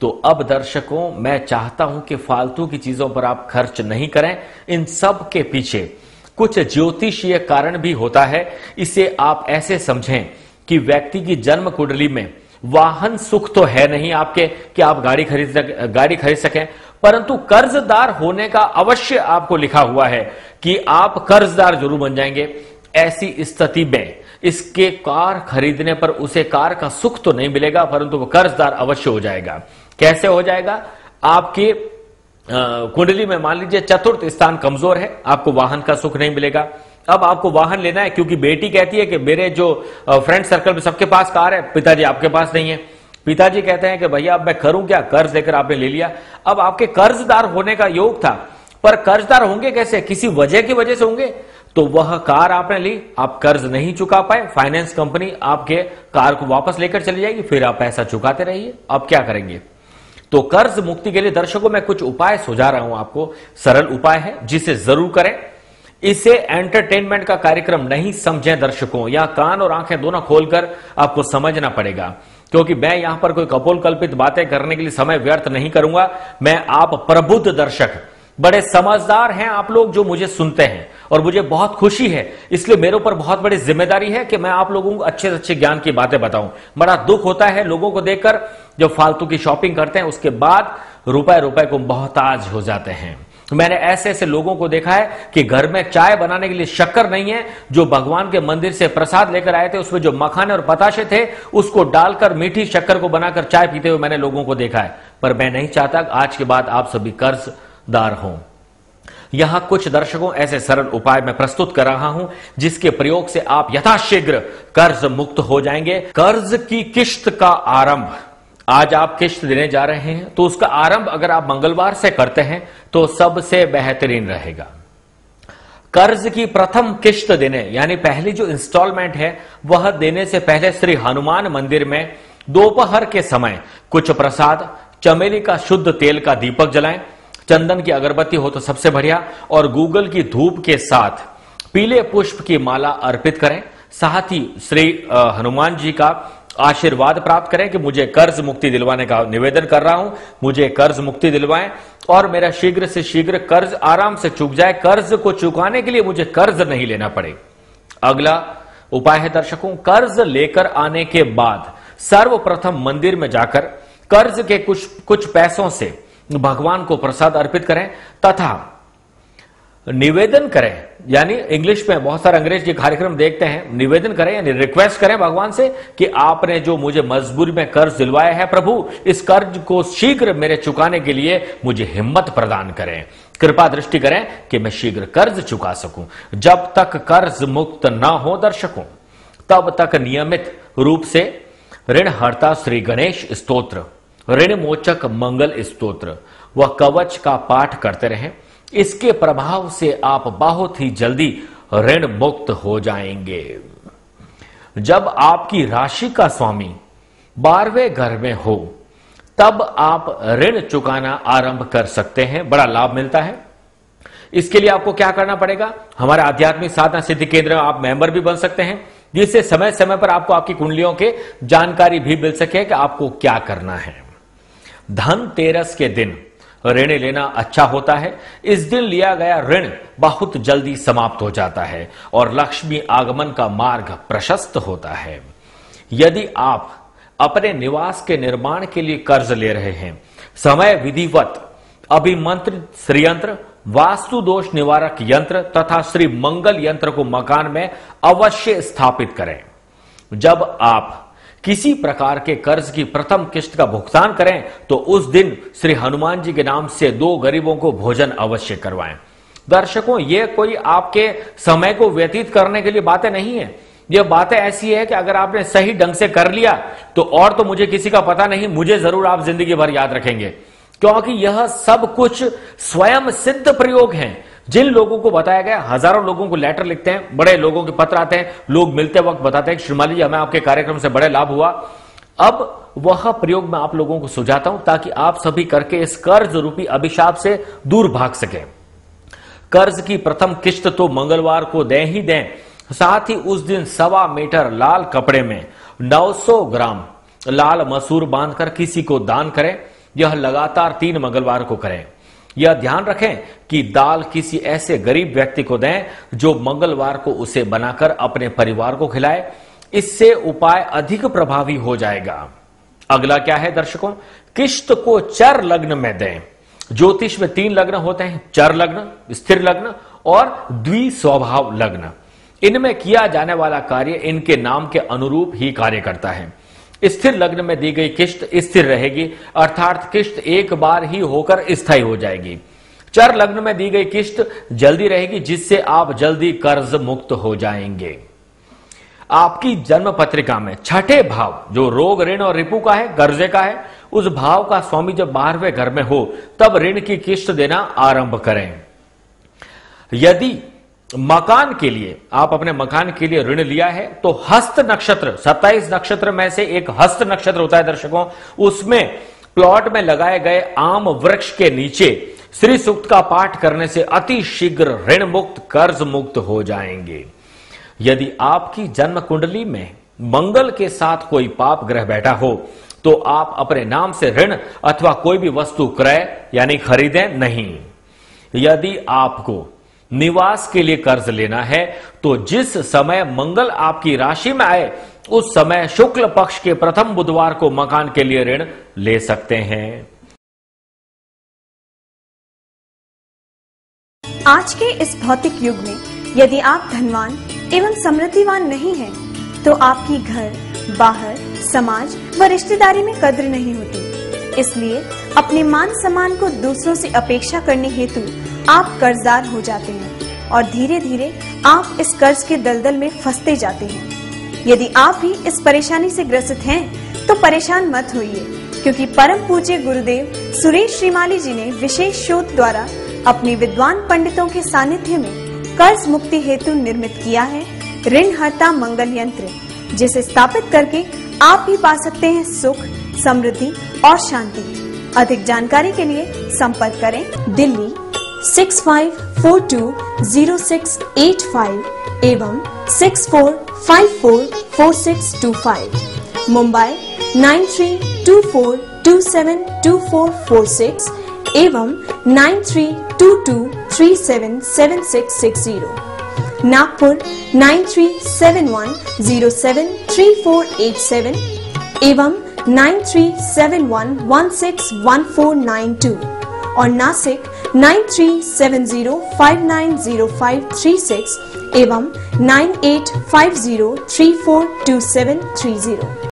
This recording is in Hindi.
तो अब दर्शकों, मैं चाहता हूं कि फालतू की चीजों पर आप खर्च नहीं करें। इन सब के पीछे कुछ ज्योतिषीय कारण भी होता है। इसे आप ऐसे समझें कि व्यक्ति की जन्म कुंडली में वाहन सुख तो है नहीं आपके कि आप गाड़ी खरीद सकें, परंतु कर्जदार होने का अवश्य आपको लिखा हुआ है कि आप कर्जदार जरूर बन जाएंगे। ऐसी स्थिति में इसके कार खरीदने पर उसे कार का सुख तो नहीं मिलेगा, परंतु वह कर्जदार अवश्य हो जाएगा। कैसे हो जाएगा? आपकी कुंडली में मान लीजिए चतुर्थ स्थान कमजोर है, आपको वाहन का सुख नहीं मिलेगा। अब आपको वाहन लेना है, क्योंकि बेटी कहती है कि मेरे जो फ्रेंड सर्कल में सबके पास कार है, पिताजी आपके पास नहीं है। पिताजी कहते हैं कि भैया अब मैं करूं क्या, कर्ज लेकर आपने ले लिया। अब आपके कर्जदार होने का योग था, पर कर्जदार होंगे कैसे? किसी वजह की वजह से होंगे। तो वह कार आपने ली, आप कर्ज नहीं चुका पाए, फाइनेंस कंपनी आपके कार को वापस लेकर चली जाएगी, फिर आप पैसा चुकाते रहिए। अब क्या करेंगे? तो कर्ज मुक्ति के लिए दर्शकों मैं कुछ उपाय सुझा रहा हूं आपको, सरल उपाय है जिसे जरूर करें। इसे एंटरटेनमेंट का कार्यक्रम नहीं समझें दर्शकों, या कान और आंखें दोनों खोलकर आपको समझना पड़ेगा, क्योंकि मैं यहां पर कोई कपोल कल्पित बातें करने के लिए समय व्यर्थ नहीं करूंगा। मैं आप प्रबुद्ध दर्शक, बड़े समझदार हैं आप लोग जो मुझे सुनते हैं, और मुझे बहुत खुशी है, इसलिए मेरे ऊपर बहुत बड़ी जिम्मेदारी है कि मैं आप लोगों को अच्छे से अच्छे ज्ञान की बातें बताऊं। बड़ा दुख होता है लोगों को देखकर जो फालतू की शॉपिंग करते हैं, उसके बाद रुपए को मोहताज हो जाते हैं। मैंने ऐसे ऐसे लोगों को देखा है कि घर में चाय बनाने के लिए शक्कर नहीं है, जो भगवान के मंदिर से प्रसाद लेकर आए थे, उसमें जो मखाने और बताशे थे उसको डालकर मीठी शक्कर को बनाकर चाय पीते हुए मैंने लोगों को देखा है। पर मैं नहीं चाहता आज के बाद आप सभी कर्जदार हों। यहां कुछ दर्शकों ऐसे सरल उपाय मैं प्रस्तुत कर रहा हूं जिसके प्रयोग से आप यथाशीघ्र कर्ज मुक्त हो जाएंगे। कर्ज की किश्त का आरंभ, आज आप किश्त देने जा रहे हैं, तो उसका आरंभ अगर आप मंगलवार से करते हैं तो सबसे बेहतरीन रहेगा। कर्ज की प्रथम किश्त देने, यानी पहली जो इंस्टॉलमेंट है, वह देने से पहले श्री हनुमान मंदिर में दोपहर के समय कुछ प्रसाद, चमेली का शुद्ध तेल का दीपक जलाएं, चंदन की अगरबत्ती हो तो सबसे बढ़िया, और गूगल की धूप के साथ पीले पुष्प की माला अर्पित करें। साथ ही श्री हनुमान जी का आशीर्वाद प्राप्त करें कि मुझे कर्ज मुक्ति दिलवाने का निवेदन कर रहा हूं, मुझे कर्ज मुक्ति दिलवाएं और मेरा शीघ्र से शीघ्र कर्ज आराम से चुक जाए, कर्ज को चुकाने के लिए मुझे कर्ज नहीं लेना पड़े। अगला उपाय है दर्शकों, कर्ज लेकर आने के बाद सर्वप्रथम मंदिर में जाकर कर्ज के कुछ पैसों से भगवान को प्रसाद अर्पित करें तथा निवेदन करें, यानी इंग्लिश में बहुत सारे अंग्रेजी कार्यक्रम देखते हैं, निवेदन करें यानी रिक्वेस्ट करें भगवान से कि आपने जो मुझे मजबूरी में कर्ज दिलवाया है प्रभु, इस कर्ज को शीघ्र मेरे चुकाने के लिए मुझे हिम्मत प्रदान करें, कृपा दृष्टि करें कि मैं शीघ्र कर्ज चुका सकूं। जब तक कर्ज मुक्त ना हो दर्शकों, तब तक नियमित रूप से ऋणहर्ता श्री गणेश स्तोत्र, ऋण मोचक मंगल स्तोत्र व कवच का पाठ करते रहें। इसके प्रभाव से आप बहुत ही जल्दी ऋण मुक्त हो जाएंगे। जब आपकी राशि का स्वामी 12वें घर में हो, तब आप ऋण चुकाना आरंभ कर सकते हैं, बड़ा लाभ मिलता है। इसके लिए आपको क्या करना पड़ेगा, हमारे आध्यात्मिक साधना सिद्धि केंद्र में आप मेंबर भी बन सकते हैं, जिससे समय समय पर आपको आपकी कुंडलियों के जानकारी भी मिल सके कि आपको क्या करना है। धनतेरस के दिन ऋण लेना अच्छा होता है। इस दिन लिया गया ऋण बहुत जल्दी समाप्त हो जाता है और लक्ष्मी आगमन का मार्ग प्रशस्त होता है। यदि आप अपने निवास के निर्माण के लिए कर्ज ले रहे हैं, समय विधिवत अभिमंत्रित श्रीयंत्र, वास्तु दोष निवारक यंत्र तथा श्री मंगल यंत्र को मकान में अवश्य स्थापित करें। जब आप किसी प्रकार के कर्ज की प्रथम किश्त का भुगतान करें तो उस दिन श्री हनुमान जी के नाम से 2 गरीबों को भोजन अवश्य करवाएं। दर्शकों, ये कोई आपके समय को व्यतीत करने के लिए बातें नहीं है, ये बातें ऐसी है कि अगर आपने सही ढंग से कर लिया तो और तो मुझे किसी का पता नहीं, मुझे जरूर आप जिंदगी भर याद रखेंगे, क्योंकि यह सब कुछ स्वयं सिद्ध प्रयोग हैं। जिन लोगों को बताया गया, हजारों लोगों को लेटर लिखते हैं, बड़े लोगों के पत्र आते हैं, लोग मिलते वक्त बताते हैं श्रीमान जी हमें आपके कार्यक्रम से बड़े लाभ हुआ। अब वह प्रयोग मैं आप लोगों को सुझाता हूं ताकि आप सभी करके इस कर्ज रूपी अभिशाप से दूर भाग सकें। कर्ज की प्रथम किश्त तो मंगलवार को दें ही दें, साथ ही उस दिन 1.25 मीटर लाल कपड़े में 900 ग्राम लाल मसूर बांधकर किसी को दान करें। यह लगातार 3 मंगलवार को करें। यह ध्यान रखें कि दाल किसी ऐसे गरीब व्यक्ति को दें जो मंगलवार को उसे बनाकर अपने परिवार को खिलाए। इससे उपाय अधिक प्रभावी हो जाएगा। अगला क्या है दर्शकों, किश्त को चर लग्न में दें। ज्योतिष में 3 लग्न होते हैं, चर लग्न, स्थिर लग्न और द्विस्वभाव लग्न। इनमें किया जाने वाला कार्य इनके नाम के अनुरूप ही कार्य करता है। स्थिर लग्न में दी गई किश्त स्थिर रहेगी, अर्थात किश्त एक बार ही होकर स्थायी हो जाएगी। चर लग्न में दी गई किश्त जल्दी रहेगी, जिससे आप जल्दी कर्ज मुक्त हो जाएंगे। आपकी जन्म पत्रिका में 6ठे भाव जो रोग, ऋण और रिपु का है, कर्जे का है, उस भाव का स्वामी जब 12वें घर में हो तब ऋण की किश्त देना आरंभ करें। यदि मकान के लिए आप अपने मकान के लिए ऋण लिया है तो हस्त नक्षत्र, 27 नक्षत्र में से एक हस्त नक्षत्र होता है दर्शकों, उसमें प्लॉट में लगाए गए आम वृक्ष के नीचे श्री सूक्त का पाठ करने से अति शीघ्र ऋण मुक्त, कर्ज मुक्त हो जाएंगे। यदि आपकी जन्म कुंडली में मंगल के साथ कोई पाप ग्रह बैठा हो तो आप अपने नाम से ऋण अथवा कोई भी वस्तु क्रय यानी खरीदें नहीं। यदि आपको निवास के लिए कर्ज लेना है तो जिस समय मंगल आपकी राशि में आए उस समय शुक्ल पक्ष के प्रथम बुधवार को मकान के लिए ऋण ले सकते हैं। आज के इस भौतिक युग में यदि आप धनवान एवं समृद्धिवान नहीं हैं, तो आपकी घर, बाहर, समाज व रिश्तेदारी में कद्र नहीं होती। इसलिए अपने मान सम्मान को दूसरों से अपेक्षा करने हेतु आप कर्जदार हो जाते हैं और धीरे धीरे आप इस कर्ज के दलदल में फंसते जाते हैं। यदि आप भी इस परेशानी से ग्रसित हैं, तो परेशान मत होइए, क्योंकि परम पूज्य गुरुदेव सुरेश श्रीमाली जी ने विशेष शोध द्वारा अपने विद्वान पंडितों के सानिध्य में कर्ज मुक्ति हेतु निर्मित किया है ऋण हरता मंगल यंत्र, जिसे स्थापित करके आप भी पा सकते हैं सुख, समृद्धि और शांति। अधिक जानकारी के लिए संपर्क करें दिल्ली 65420685 एवं 64544625, मुंबई 9324272446 एवं 9322377660, नागपुर 9371073487 एवं 9371161492 और नासिक 9370590536 एवं 9850342730।